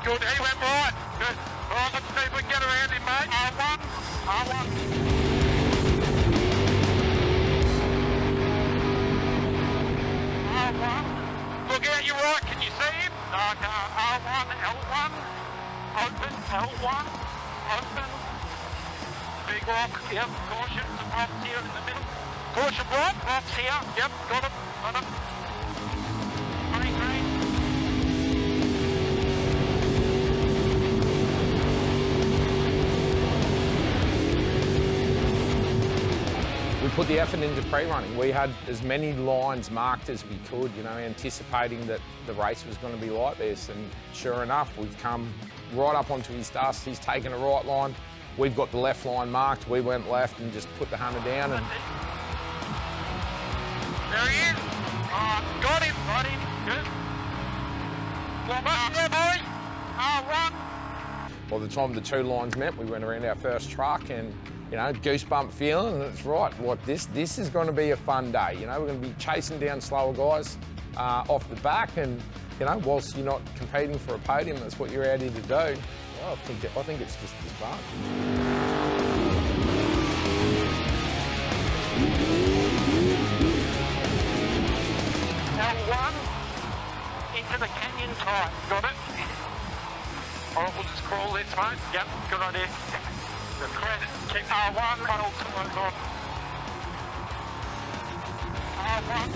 Good, he went right. Good. All right, let's see if we can get around him, mate. R1. Look out your right, can you see him? No, R1, L1. Open, L1. Open. Big rock, yep, caution, some rocks here in the middle. Caution rocks here, yep, got him. Green. we put the effort into pre-running. We had as many lines marked as we could, you know, anticipating that the race was going to be like this. And sure enough, we've come right up onto his dust. He's taken a right line. We've got the left line marked. We went left and just put the hunter down. And there he is. Got him. Good. Well, boy. One. by the time the two lines met, we went around our first truck and, you know, goosebump feeling, and it's right. What this is going to be a fun day. You know, we're going to be chasing down slower guys off the back, and you know, whilst you're not competing for a podium, that's what you're out here to do. Well, I think it's just as fun. L1 into the canyon tight. Got it? Alright, we'll just crawl this, mate. Yep, good idea. The credit. Keep R1, hold to those on. R1.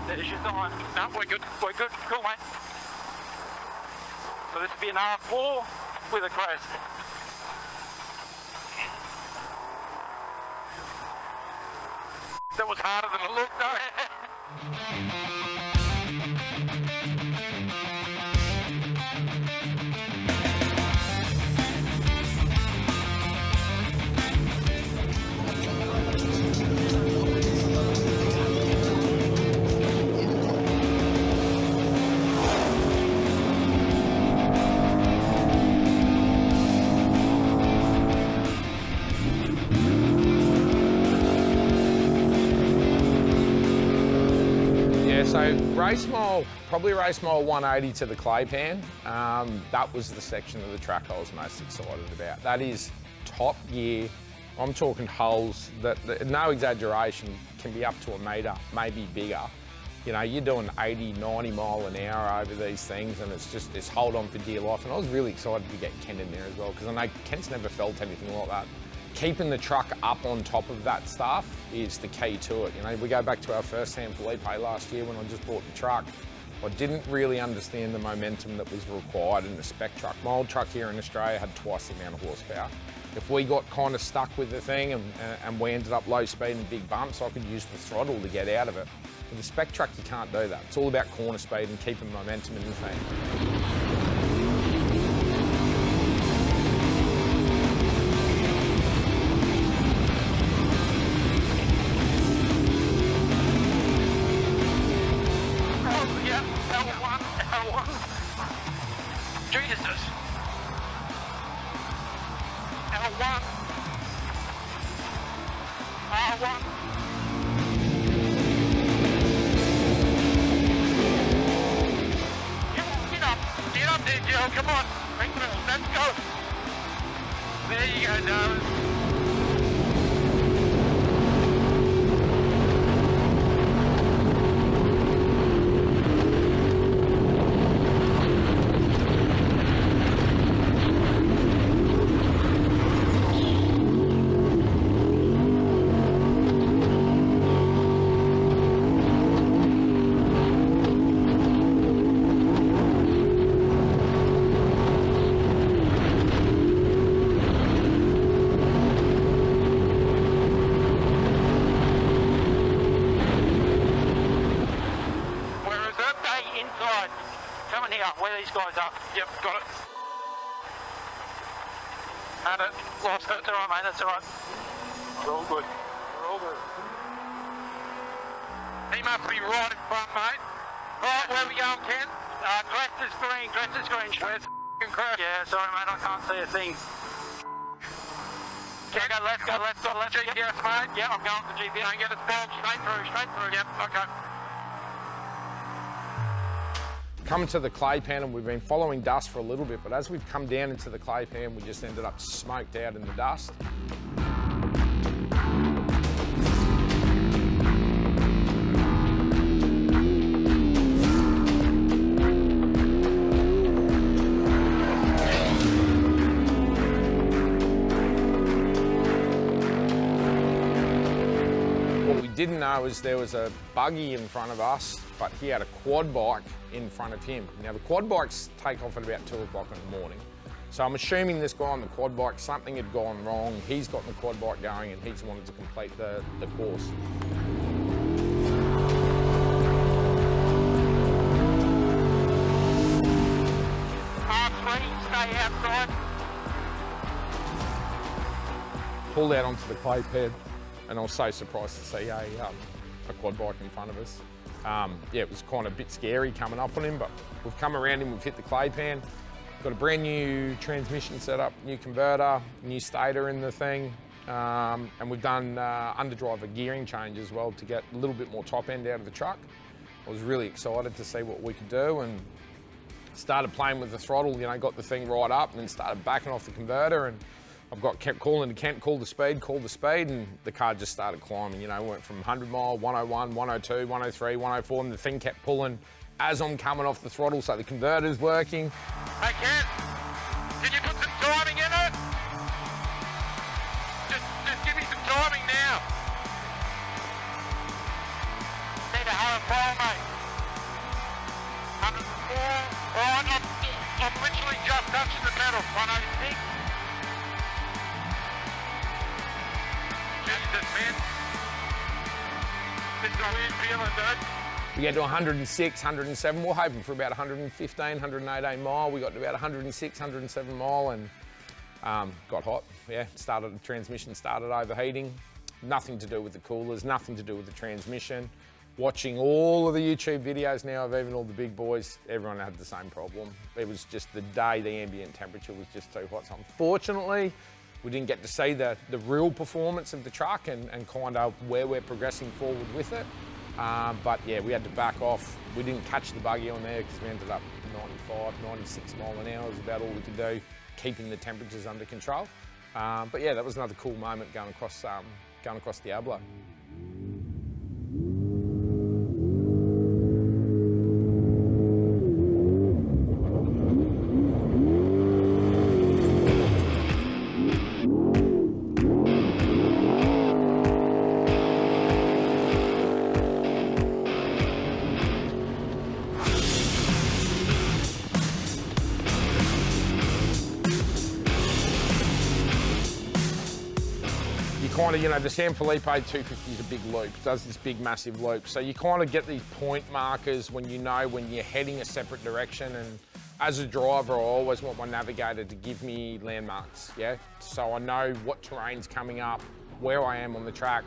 There's your sign. No, we're good. We're good. Cool, mate. So this will be an R4 with a crest. That was harder than it looked, though. So probably race mile 180 to the clay pan. That was the section of the track I was most excited about. That is top gear. I'm talking holes that, no exaggeration, can be up to a metre, maybe bigger. You know, you're doing 80, 90 mile an hour over these things, and it's hold on for dear life. And I was really excited to get Kent in there as well, because I know Kent's never felt anything like that. Keeping the truck up on top of that stuff is the key to it. You know, we go back to our first San Felipe last year when I just bought the truck. I didn't really understand the momentum that was required in the spec truck. My old truck here in Australia had twice the amount of horsepower. If we got kind of stuck with the thing and we ended up low speed and big bumps, I could use the throttle to get out of it. With the spec truck, you can't do that. It's all about corner speed and keeping momentum in the thing. Come on, bring it on, let's go. There you go, Darren. Coming here, where these guys are. Yep, got it. Had it. Lost it. It's alright, mate. That's alright. We're all good. We're all good. He must be right in front, mate. Right, where we going, Ken? Crest is green. Crest is green. Where's the crest? Yeah, sorry, mate. I can't see a thing. Ken, go left, go left, go left. GPS, mate. Yep, I'm going to GPS. Don't get it spelled. Straight through. Yep, okay. Come to the clay pan, and we've been following dust for a little bit, but as we've come down into the clay pan, we just ended up smoked out in the dust. didn't know is there was a buggy in front of us, but he had a quad bike in front of him. Now the quad bikes take off at about 2 o'clock in the morning. So I'm assuming this guy on the quad bike, something had gone wrong. He's gotten the quad bike going and he's wanted to complete the course. Stay outside. Pulled out onto the clay pad and I was so surprised to see a quad bike in front of us. Yeah, it was kind of a bit scary coming up on him, but we've come around him, we've hit the clay pan. Got a brand new transmission setup, new converter, new stator in the thing, and we've done underdriver gearing change as well to get a little bit more top end out of the truck. I was really excited to see what we could do and started playing with the throttle, you know, got the thing right up and then started backing off the converter, and kept calling to Kent, call the speed, and the car just started climbing, you know, went from 100 mile, 101, 102, 103, 104, and the thing kept pulling as I'm coming off the throttle, so the converter's working. Hey, Kent, can you put some timing in it? Just give me some timing now. Need a hard pole, mate. 104. All right, I'm literally just touching the pedal. 186. Jesus, man. This is a weird feeling, dude. We got to 106, 107. We're hoping for about 115, 118 mile. We got to about 106, 107 mile and got hot. Yeah, the transmission started overheating. Nothing to do with the coolers, nothing to do with the transmission. Watching all of the YouTube videos now of even all the big boys, everyone had the same problem. It was just the day the ambient temperature was just too hot. So unfortunately, we didn't get to see the real performance of the truck and kind of where we're progressing forward with it. But yeah, we had to back off. We didn't catch the buggy on there because we ended up 95, 96 mile an hour is about all we could do, keeping the temperatures under control. But yeah, that was another cool moment going across Diablo. Kind of, you know, the San Felipe 250 is a big loop, does this big massive loop. So you kind of get these point markers when you know when you're heading a separate direction, and as a driver I always want my navigator to give me landmarks, yeah? So I know what terrain's coming up, where I am on the track,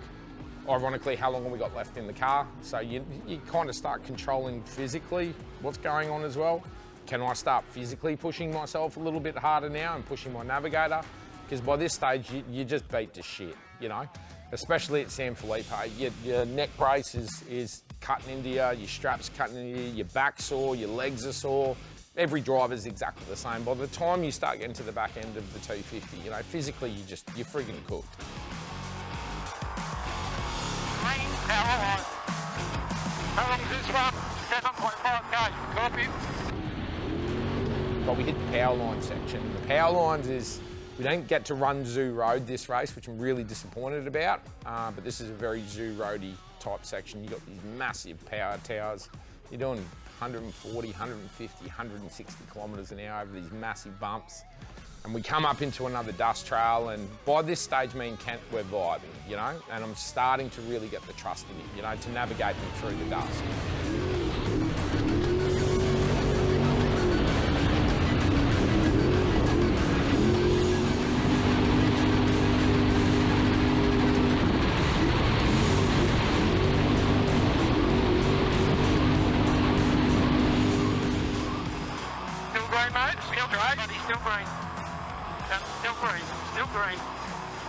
ironically how long have we got left in the car. So you kind of start controlling physically what's going on as well. Can I start physically pushing myself a little bit harder now and pushing my navigator? Because by this stage, you just beat to shit, you know? Especially at San Felipe. Your neck brace is cutting into you, your strap's cutting into you, your back's sore, your legs are sore. Every driver's exactly the same. By the time you start getting to the back end of the 250, you know, physically you're friggin' cooked. Main power line. How long is this one? 7.5K. Copy. But we hit the power line section. The power lines is, we don't get to run zoo road this race, which I'm really disappointed about, but this is a very zoo roady type section. You've got these massive power towers. You're doing 140, 150, 160 kilometres an hour over these massive bumps. And we come up into another dust trail, and by this stage, me and Kent, we're vibing, you know? And I'm starting to really get the trust in him, you know, to navigate me through the dust.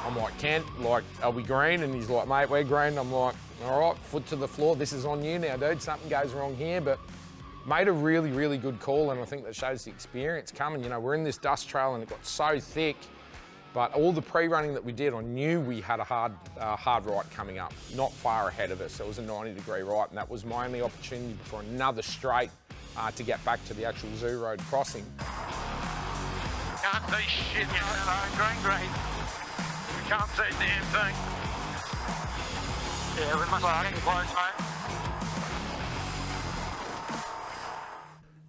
I'm like, Kent, like, are we green? And he's like, mate, we're green. I'm like, all right, foot to the floor. This is on you now, dude. Something goes wrong here, but made a really, really good call, and I think that shows the experience coming. You know, we're in this dust trail and it got so thick, but all the pre-running that we did, I knew we had a hard right coming up, not far ahead of us. It was a 90-degree right, and that was my only opportunity for another straight to get back to the actual zoo road crossing. Can't see shit, you know, green. We can't see a damn thing. Yeah, we must be getting close, mate.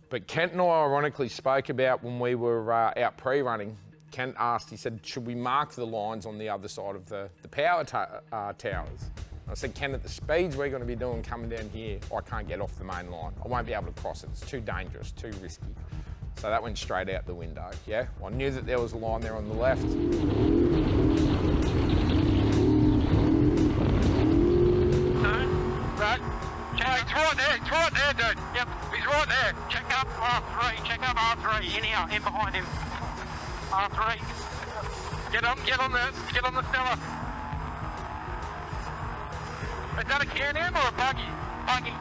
But Kent and I ironically spoke about when we were out pre-running. Kent asked, he said, should we mark the lines on the other side of the power towers? I said, Ken, at the speeds we're going to be doing coming down here, I can't get off the main line. I won't be able to cross it. It's too dangerous, too risky. So that went straight out the window, yeah? I knew that there was a line there on the left. Right. He's right there, dude. Yep, he's right there. Check up R3, in here, in behind him. R3. Get on the Stella. Is that a Can-Am or a buggy? Buggy.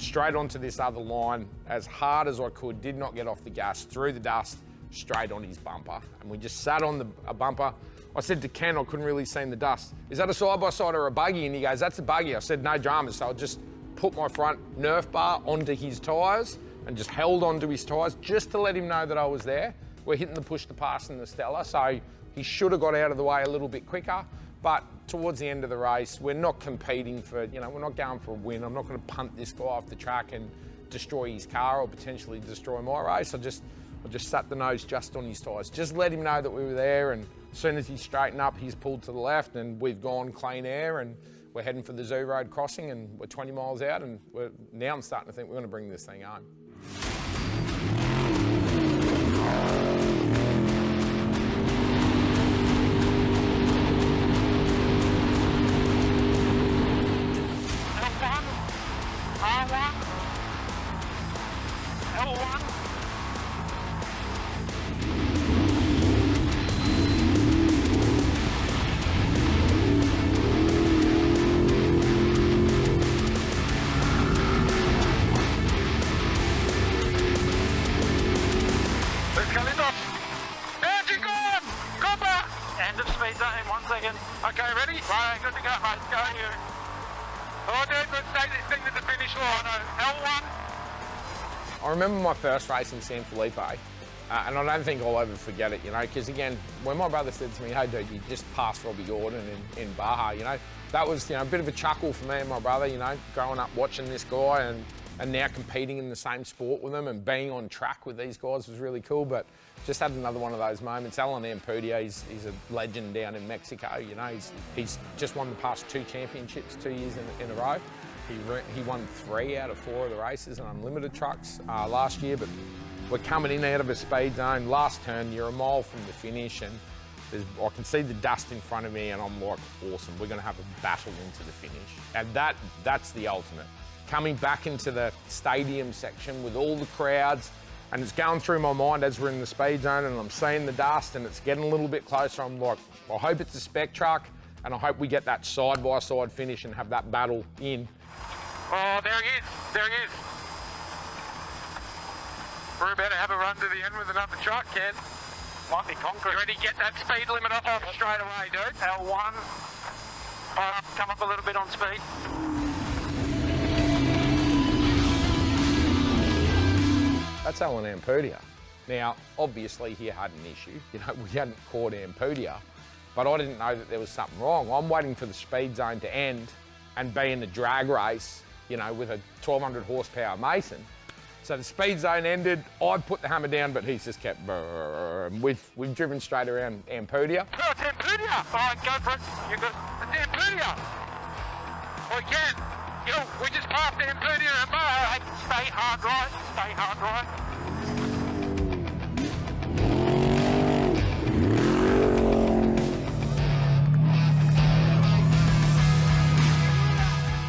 Straight onto this other line, as hard as I could, did not get off the gas, through the dust, straight on his bumper. And we just sat on a bumper. I said to Ken, I couldn't really see in the dust, is that a side-by-side or a buggy? And he goes, that's a buggy. I said, no dramas. So I just put my front Nerf bar onto his tyres and just held onto his tyres just to let him know that I was there. We're hitting the push to pass in the Stella, so he should have got out of the way a little bit quicker. But towards the end of the race, we're not competing for, we're not going for a win. I'm not going to punt this guy off the track and destroy his car or potentially destroy my race. I just sat the nose just on his tyres. Just let him know that we were there, and as soon as he straightened up, he's pulled to the left and we've gone clean air and we're heading for the Zoo Road crossing and we're 20 miles out, and now I'm starting to think we're going to bring this thing home. Okay, ready? Right, good to go, mate. Go you. Oh, dude, let's take this thing to the finish line. L1. I remember my first race in San Felipe, and I don't think I'll ever forget it, because again, when my brother said to me, hey dude, you just passed Robbie Gordon in Baja, that was, a bit of a chuckle for me and my brother, growing up watching this guy and now competing in the same sport with him and being on track with these guys was really cool. But just had another one of those moments. Alan Ampudia, he's a legend down in Mexico. He's just won the past 2 championships 2 years in a row. He won 3 out of 4 of the races in unlimited trucks last year. But we're coming in out of a speed zone. Last turn, you're a mile from the finish, and I can see the dust in front of me, and I'm like, awesome. We're going to have a battle into the finish, and that's the ultimate. Coming back into the stadium section with all the crowds, and it's going through my mind as we're in the speed zone and I'm seeing the dust and it's getting a little bit closer. I'm like, I hope it's a spec truck and I hope we get that side-by-side finish and have that battle in. Oh, there he is. There he is. We're about to have a run to the end with another truck, Ken. Might be concrete. You ready to get that speed limit off straight away, dude? L1. Come up a little bit on speed. That's Alan Ampudia. Now, obviously he had an issue. We hadn't caught Ampudia, but I didn't know that there was something wrong. I'm waiting for the speed zone to end and be in a drag race, with a 1200 horsepower Mason. So the speed zone ended, I'd put the hammer down, but he's just kept brrrr. We've driven straight around Ampudia. Oh, it's Ampudia! All right, go for it. You're good. It's Ampudia! We can. We just passed Ampudia and Baja. Stay hard right. Stay hard right.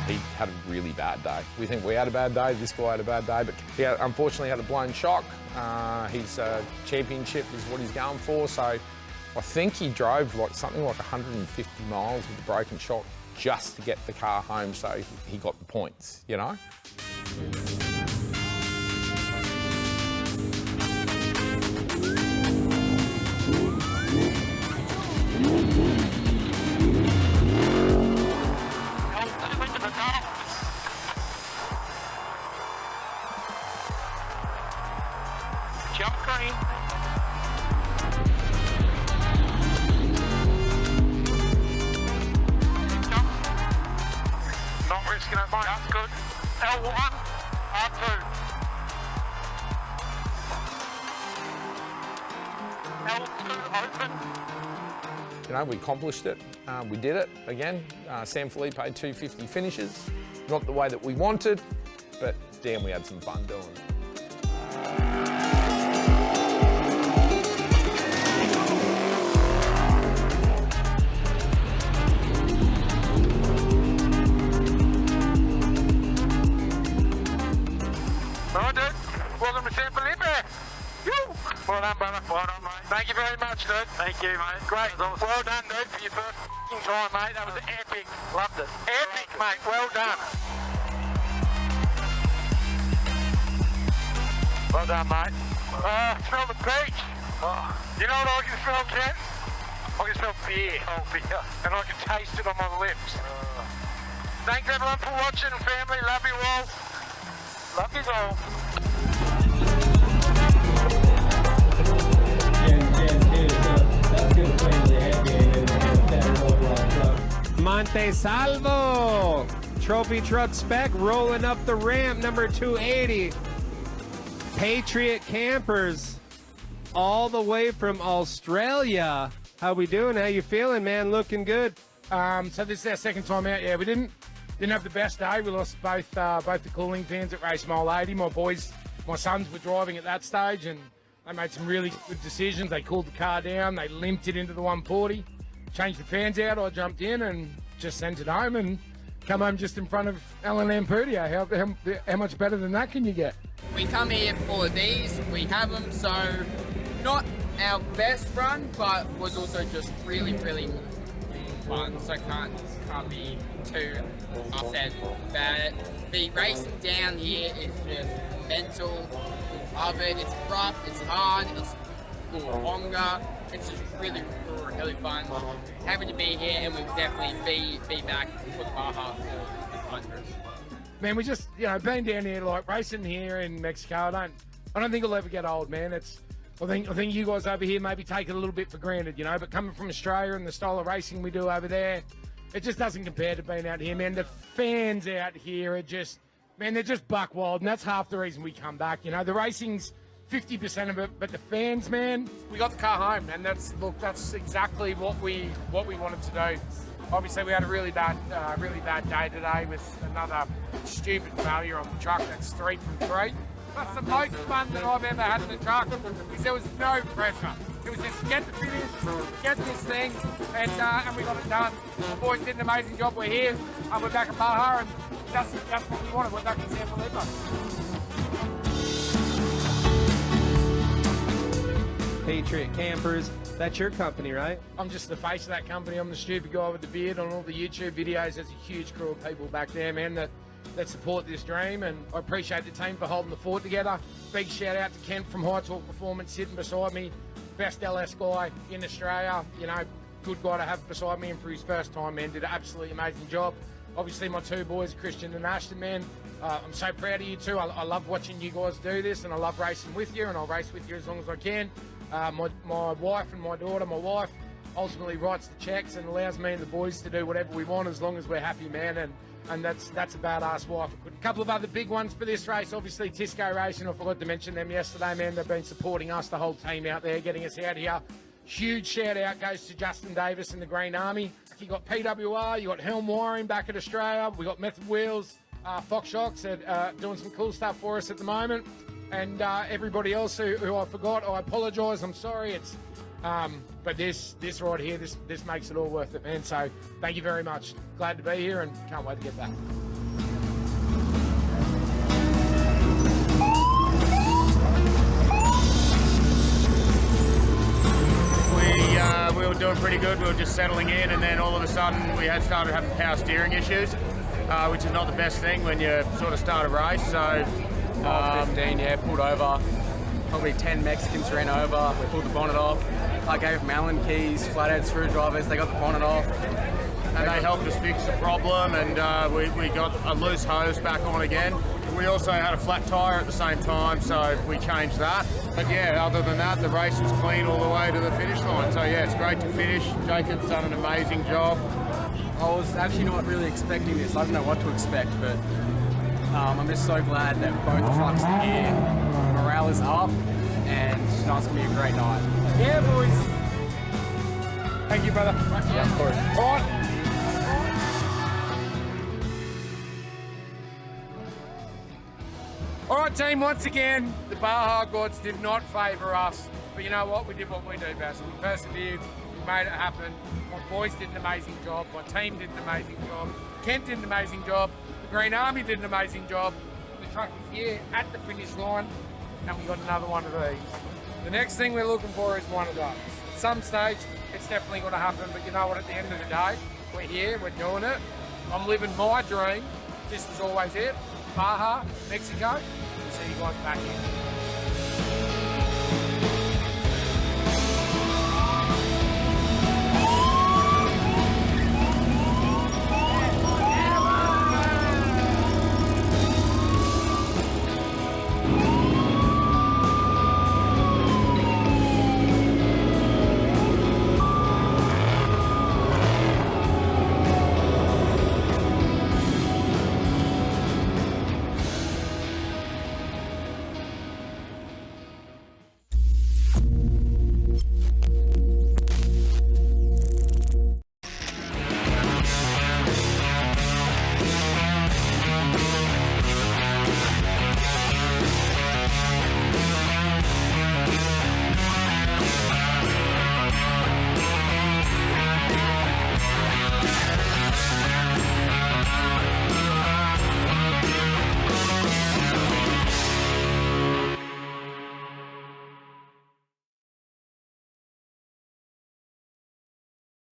He had a really bad day. We think we had a bad day, this guy had a bad day, but he unfortunately had a blown shock. His championship is what he's going for, so I think he drove something like 150 miles with a broken shock just to get the car home, so he got the points, Jump green. disconnect. That's good. L1, R2. L2 open. You know, we accomplished it. We did it again. San Felipe 250 finishes. Not the way that we wanted, but damn, we had some fun doing it. Alright, dude. Welcome to San Felipe. Woo! Well done, brother. Well done, mate. Thank you very much, dude. Thank you, mate. Great. Well done, dude, for your first time, mate. That was epic. Loved it. Epic, mate. Well done. Well done, mate. Smell the beach. You know what I can smell, Ken? I can smell beer. Oh, beer. And I can taste it on my lips. Thanks, everyone, for watching. Family, love you all. Love you all. Monte Salvo, trophy truck spec rolling up the ramp, number 280. Patriot Campers, all the way from Australia. How we doing? How you feeling, man? Looking good. So this is our second time out. Yeah, we didn't have the best day. We lost both the cooling fans at race mile 80. My sons were driving at that stage, and they made some really good decisions. They cooled the car down. They limped it into the 140. Changed the fans out. I jumped in and just sent it home and come home just in front of Alan Lampertia. How much better than that can you get? We come here for these, we have them, so not our best run, but was also just really, really fun, so can't be too upset about it. The racing down here is just mental. Love it. It's rough, it's hard, it's longer. It's just really, really fun. Happy to be here, and we'll definitely be back for the Baja for the 100. Man, we just, being down here, like racing here in Mexico, I don't think it'll ever get old, man. I think you guys over here maybe take it a little bit for granted, but coming from Australia and the style of racing we do over there, it just doesn't compare to being out here, man. The fans out here are just, man, they're just buck wild, and that's half the reason we come back. The racing's 50% of it, but the fans, man, we got the car home, and that's exactly what we wanted to do. Obviously, we had a really bad day today with another stupid failure on the truck. That's 3 from 3. That's the most fun that I've ever had in the truck because there was no pressure. It was just get the finish, get this thing, and we got it done. The boys did an amazing job. We're here, and we're back at Baja, and that's what we wanted. We're back in San Felipe. Patriot Campers, that's your company, right? I'm just the face of that company. I'm the stupid guy with the beard on all the YouTube videos. There's a huge crew of people back there, man, that support this dream, and I appreciate the team for holding the fort together. Big shout out to Kent from High Talk Performance sitting beside me. Best LS guy in Australia, good guy to have beside me, and for his first time, man, did an absolutely amazing job. Obviously, my two boys, Christian and Ashton, man, I'm so proud of you two. I love watching you guys do this, and I love racing with you, and I'll race with you as long as I can. My wife and my daughter, my wife ultimately writes the checks and allows me and the boys to do whatever we want as long as we're happy, man, and that's a badass wife. A couple of other big ones for this race, obviously Tisco Racing, I forgot to mention them yesterday, man. They've been supporting us, the whole team out there, getting us out here. Huge shout out goes to Justin Davis and the Green Army. You got PWR, you got Helm Wiring back at Australia, we got Method Wheels, Fox Shocks are doing some cool stuff for us at the moment. And everybody else who I forgot, I apologise. I'm sorry. But this right here, this makes it all worth it, man. So thank you very much. Glad to be here and can't wait to get back. We were doing pretty good. We were just settling in, and then all of a sudden we had started having power steering issues, which is not the best thing when you sort of start a race. So. 15, yeah, pulled over. Probably 10 Mexicans ran over. We pulled the bonnet off. I gave them Allen keys, flathead screwdrivers. They got the bonnet off. And they helped us fix the problem, and we got a loose hose back on again. We also had a flat tyre at the same time, so we changed that. But yeah, other than that, the race was clean all the way to the finish line. So yeah, it's great to finish. Jacob's done an amazing job. I was actually not really expecting this. I don't know what to expect, but I'm just so glad that both trucks are here. Morale is up, and tonight's gonna be a great night. Yeah, boys. Thank you, brother. Yeah, of course. All right. All right, team, once again, the Baja gods did not favour us. But you know what? We did what we do best. We persevered. We made it happen. My boys did an amazing job. My team did an amazing job. Kent did an amazing job. The Green Army did an amazing job. The truck is here at the finish line, and we got another one of these. The next thing we're looking for is one of those. At some stage, it's definitely going to happen, but you know what? At the end of the day, we're here, we're doing it. I'm living my dream. This was always it. Baja, Mexico. See you guys back here.